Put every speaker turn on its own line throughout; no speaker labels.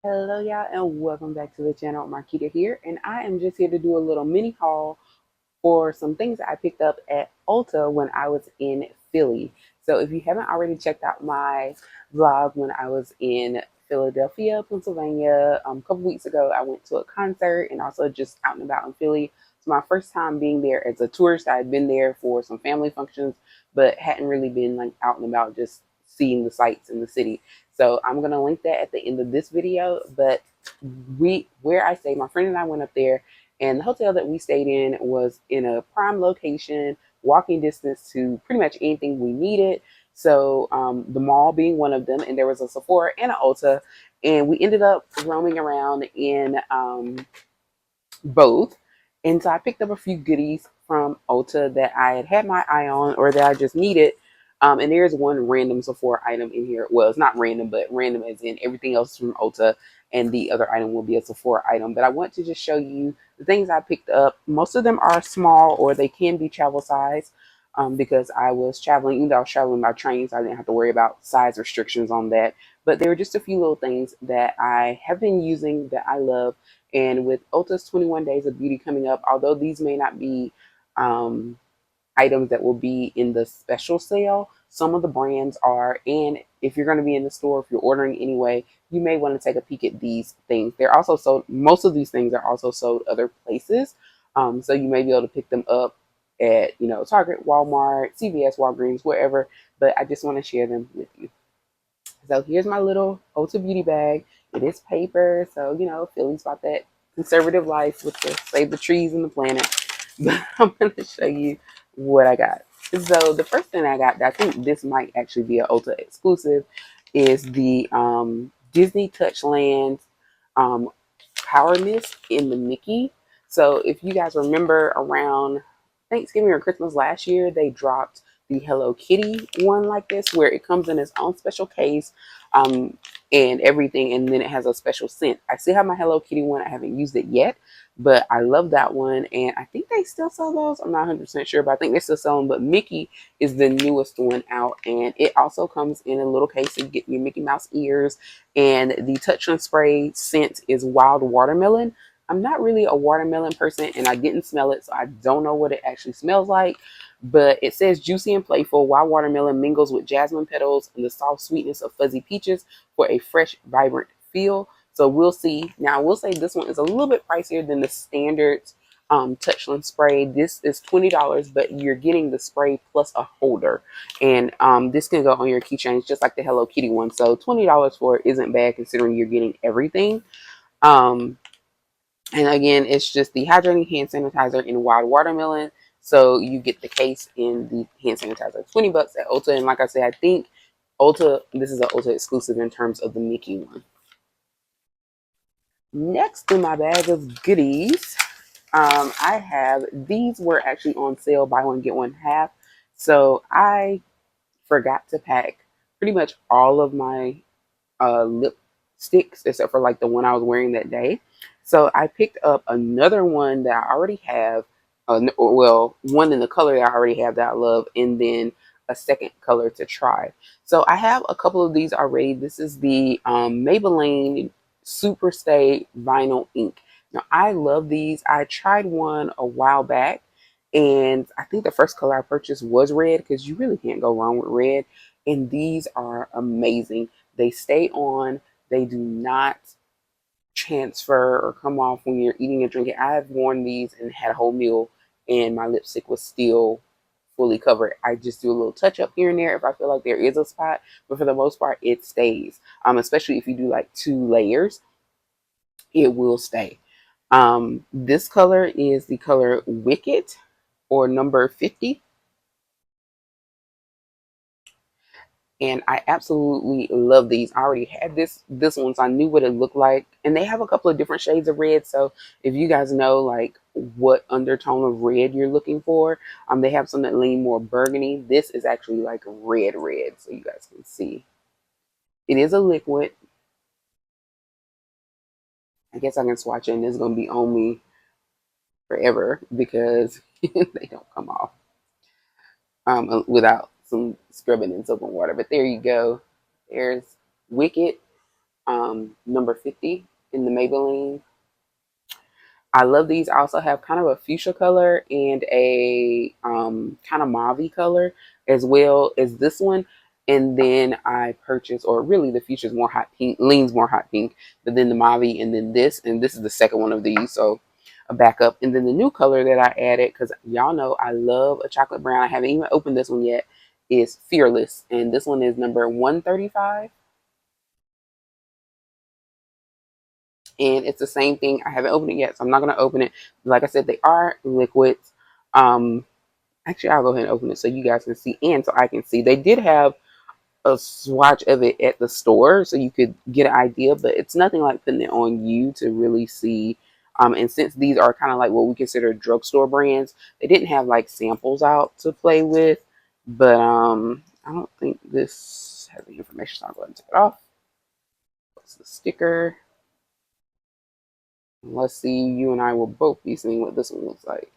Hello, y'all, and welcome back to the channel. Marquita here, and I am just here to do a little mini haul for some things that I picked up at Ulta when I was in Philly. So, if you haven't already checked out my vlog when I was in Philadelphia, Pennsylvania, a couple weeks ago, I went to a concert and also just out and about in Philly. It's my first time being there as a tourist. I had been there for some family functions, but hadn't really been like out and about just seeing the sights in the city. So I'm gonna link that at the end of this video. But where I stayed, my friend and I went up there, and the hotel that we stayed in was in a prime location, walking distance to pretty much anything we needed. So the mall being one of them, and there was a Sephora and an Ulta, and we ended up roaming around in both. And so I picked up a few goodies from Ulta that I had my eye on or that I just needed. And there's one random Sephora item in here. Well, it's not random, but random as in everything else from Ulta, and the other item will be a Sephora item. But I want to just show you the things I picked up. Most of them are small or they can be travel size, because I was traveling, even though I was traveling by train, so I didn't have to worry about size restrictions on that. But there were just a few little things that I have been using that I love. And with Ulta's 21 Days of Beauty coming up, although these may not be um, items that will be in the special sale, some of the brands are. And if you're going to be in the store, if you're ordering anyway, you may want to take a peek at these things. They're also sold, most of these things are also sold other places. So you may be able to pick them up at, Target, Walmart, CVS, Walgreens, wherever. But I just want to share them with you. So here's my little Ulta beauty bag. It is paper, so Philly's about that conservative life with the save the trees and the planet. But I'm gonna show you what I got. So the first thing I got, I think this might actually be an Ulta exclusive, is the Disney Touchland um, Power Mist in the Mickey. So if you guys remember around Thanksgiving or Christmas last year, they dropped the Hello Kitty one like this, where it comes in its own special case, um, and everything, and then it has a special scent. I still have my Hello Kitty one. I haven't used it yet, but I love that one, and I think they still sell those. I'm not 100% sure, but I think they still sell them. But Mickey is the newest one out, and it also comes in a little case to get your Mickey Mouse ears. And the Touch and Spray scent is wild watermelon. I'm not really a watermelon person, and I didn't smell it, so I don't know what it actually smells like. But it says juicy and playful, wild watermelon mingles with jasmine petals and the soft sweetness of fuzzy peaches for a fresh, vibrant feel. So we'll see. Now, I will say this one is a little bit pricier than the standard Touchland spray. This is $20, but you're getting the spray plus a holder. And this can go on your keychains just like the Hello Kitty one. So $20 for it isn't bad considering you're getting everything. Um, and again, it's just the hydrating hand sanitizer in wild watermelon. So you get the case in the hand sanitizer. 20 bucks at Ulta. And like I said, I think Ulta, this is an Ulta exclusive in terms of the Mickey one. Next in my bag of goodies, I have, these were actually on sale, buy one, get one half. So I forgot to pack pretty much all of my lipsticks except for like the one I was wearing that day. So I picked up another one that I already have, well, one in the color that I already have that I love, and then a second color to try. So I have a couple of these already. This is the Maybelline Super Stay Vinyl Ink. Now I love these. I tried one a while back, and I think the first color I purchased was red because you really can't go wrong with red. And these are amazing. They stay on. They do not transfer or come off when you're eating and drinking. I've worn these and had a whole meal, and my lipstick was still fully covered. I just do a little touch up here and there if I feel like there is a spot, but for the most part, it stays. Especially if you do like 2 layers, it will stay. This color is the color Wicked, or number 50. And I absolutely love these. I already had this one, so I knew what it looked like. And they have a couple of different shades of red. So if you guys know like what undertone of red you're looking for, they have some that lean more burgundy. This is actually like red, so you guys can see. It is a liquid. I guess I can swatch it, and it's gonna be on me forever because they don't come off without some scrubbing in soap and water. But there you go. There's Wicked. number 50 in the Maybelline. I love these. I also have kind of a fuchsia color and a kind of mauve color, as well as this one. And then I purchased, or really the fuchsia is more hot pink, leans more hot pink, but then the mauve, and then this, and this is the second one of these. So a backup. And then the new color that I added, because y'all know I love a chocolate brown. I haven't even opened this one yet, is Fearless. And this one is number 135. And it's the same thing. I haven't opened it yet, so I'm not going to open it. Like I said, they are liquids. Um, Actually, I'll go ahead and open it so you guys can see, and so I can see. They did have a swatch of it at the store, so you could get an idea, but it's nothing like putting it on you to really see. And since these are kind of like what we consider drugstore brands, they didn't have like samples out to play with. But I don't think this has the information, so I'll go ahead and take it off. What's the sticker? Let's see, you and I will both be seeing what this one looks like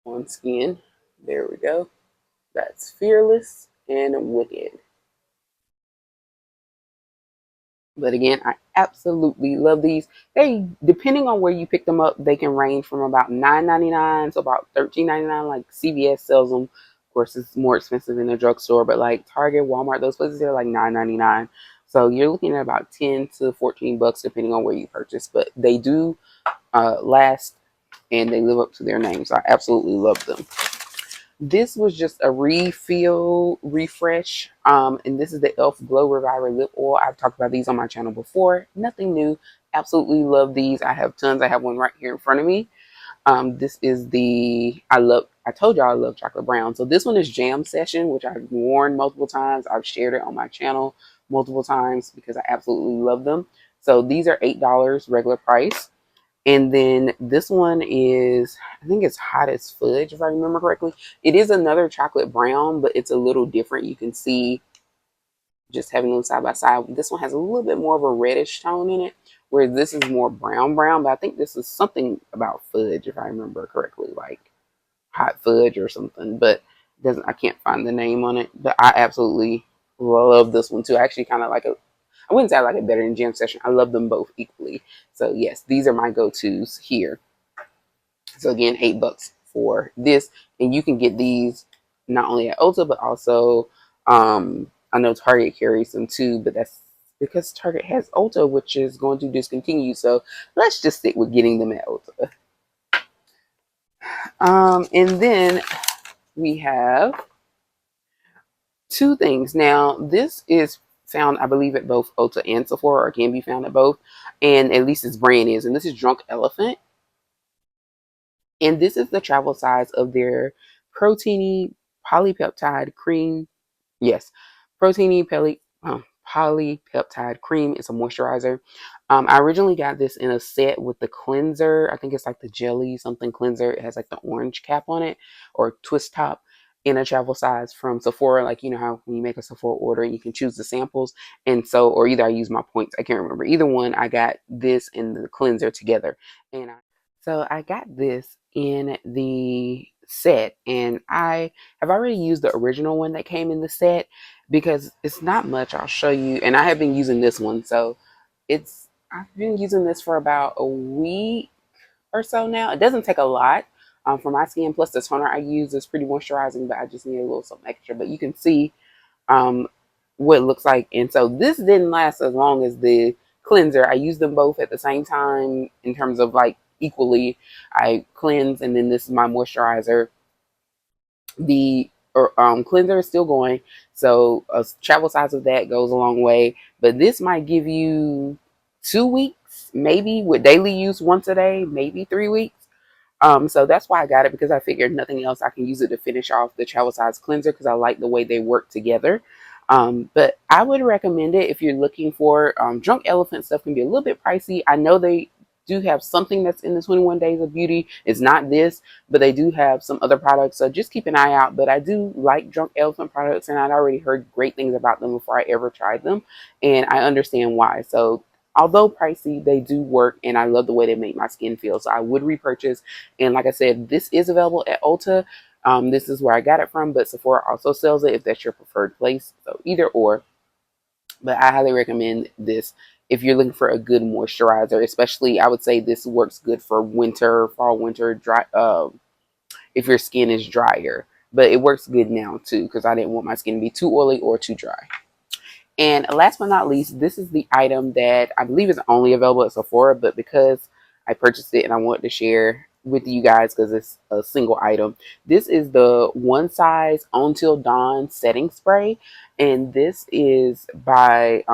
on skin. There we go. That's Fearless and Wicked. But again, I absolutely love these. They, depending on where you pick them up, they can range from about $9.99 to about $13.99. Like CVS sells them. Of course, it's more expensive in the drugstore, but like Target, Walmart, those places, they're like $9.99. So you're looking at about 10 to 14 bucks depending on where you purchase. But they do last, and they live up to their name. So I absolutely love them. This was just a refill refresh. And this is the e.l.f. Glow Reviver Lip Oil. I've talked about these on my channel before. Nothing new. Absolutely love these. I have tons. I have one right here in front of me. This is I told y'all I love chocolate brown. So this one is Jam Session, which I've worn multiple times. I've shared it on my channel multiple times because I absolutely love them. So these are $8 regular price. And then this one is, I think it's Hot as Fudge, if I remember correctly. It is another chocolate brown, but it's a little different. You can see just having them side by side. This one has a little bit more of a reddish tone in it, whereas this is more brown brown. But I think this is something about fudge, if I remember correctly, like hot fudge or something. But doesn't I can't find the name on it. But I absolutely love this one too. I actually kind of like it. I wouldn't say I like it better than Jam Session. I love them both equally. So yes, these are my go-tos here. So again, $8 for this, and you can get these not only at Ulta but also I know Target carries them too, but that's because Target has Ulta, which is going to discontinue. So let's just stick with getting them at Ulta. And then we have two things. Now, this is found, I believe, at both Ulta and Sephora, or can be found at both, and at least its brand is. And this is Drunk Elephant. And this is the travel size of their proteiny polypeptide cream. Yes, proteiny polypeptide cream. It's a moisturizer. I originally got this in a set with the cleanser. I think it's like the jelly something cleanser. It has like the orange cap on it, or twist top, in a travel size from Sephora. Like, you know how when you make a Sephora order, you can choose the samples. And so, or either I use my points. I can't remember. Either one, I got this and the cleanser together. So I got this in the set, and I have already used the original one that came in the set because it's not much. I'll show you. And I have been using this one. So I've been using this for about a week or so now. It doesn't take a lot for my skin. Plus the toner I use is pretty moisturizing, but I just need a little something extra. But you can see um, what it looks like. And so this didn't last as long as the cleanser. I used them both at the same time in terms of like equally. I cleanse, and then this is my moisturizer. The cleanser is still going, so a travel size of that goes a long way. But this might give you 2 weeks, maybe with daily use once a day, maybe 3 weeks. So that's why I got it, because I figured nothing else, I can use it to finish off the travel size cleanser because I like the way they work together. But I would recommend it if you're looking for Drunk Elephant stuff. Can be a little bit pricey. I know they do have something that's in the 21 Days of Beauty. It's not this, but they do have some other products. So just keep an eye out. But I do like Drunk Elephant products, and I'd already heard great things about them before I ever tried them. And I understand why. So although pricey, they do work, and I love the way they make my skin feel. So I would repurchase. And like I said, this is available at Ulta. This is where I got it from, but Sephora also sells it if that's your preferred place. So either or. But I highly recommend this if you're looking for a good moisturizer. Especially, I would say this works good for winter, fall, winter, dry. If your skin is drier, but it works good now too because I didn't want my skin to be too oily or too dry. And last but not least, this is the item that I believe is only available at Sephora, but because I purchased it and I wanted to share with you guys because it's a single item. This is the One Size Until Dawn setting spray, and this is by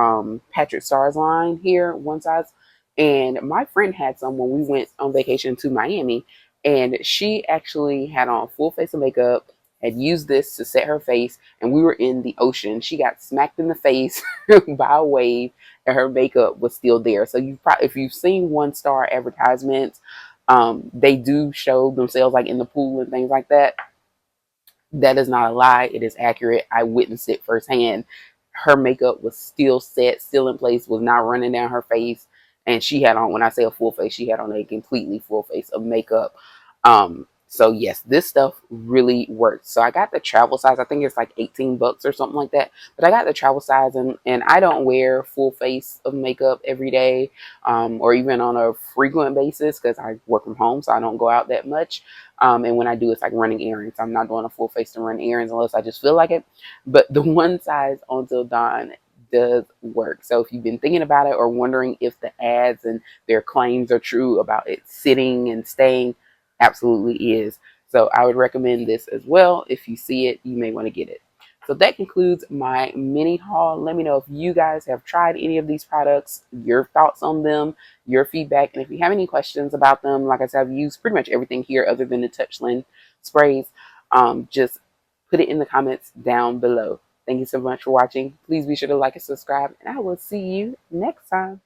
Patrick Starr's line here, One Size. And my friend had some when we went on vacation to Miami, and she actually had on a full face of makeup, had used this to set her face, and we were in the ocean. She got smacked in the face by a wave, and her makeup was still there. So you probably, if you've seen One Star advertisements, they do show themselves like in the pool and things like that. That is not a lie. It is accurate. I witnessed it firsthand. Her makeup was still set, still in place, was not running down her face. And she had on, when I say a full face, she had on a completely full face of makeup. So yes, this stuff really works. So I got the travel size. I think it's like 18 bucks or something like that. But I got the travel size, and I don't wear full face of makeup every day, or even on a frequent basis because I work from home, so I don't go out that much. And when I do, it's like running errands. I'm not doing a full face to run errands unless I just feel like it. But the One Size Until Dawn does work. So if you've been thinking about it or wondering if the ads and their claims are true about it sitting and staying, absolutely is. So I would recommend this as well. If you see it, you may want to get it. So that concludes my mini haul. Let me know if you guys have tried any of these products, your thoughts on them, your feedback, and if you have any questions about them. Like I said, I've used pretty much everything here other than the Touchland sprays. Just put it in the comments down below. Thank you so much for watching. Please be sure to like and subscribe, and I will see you next time.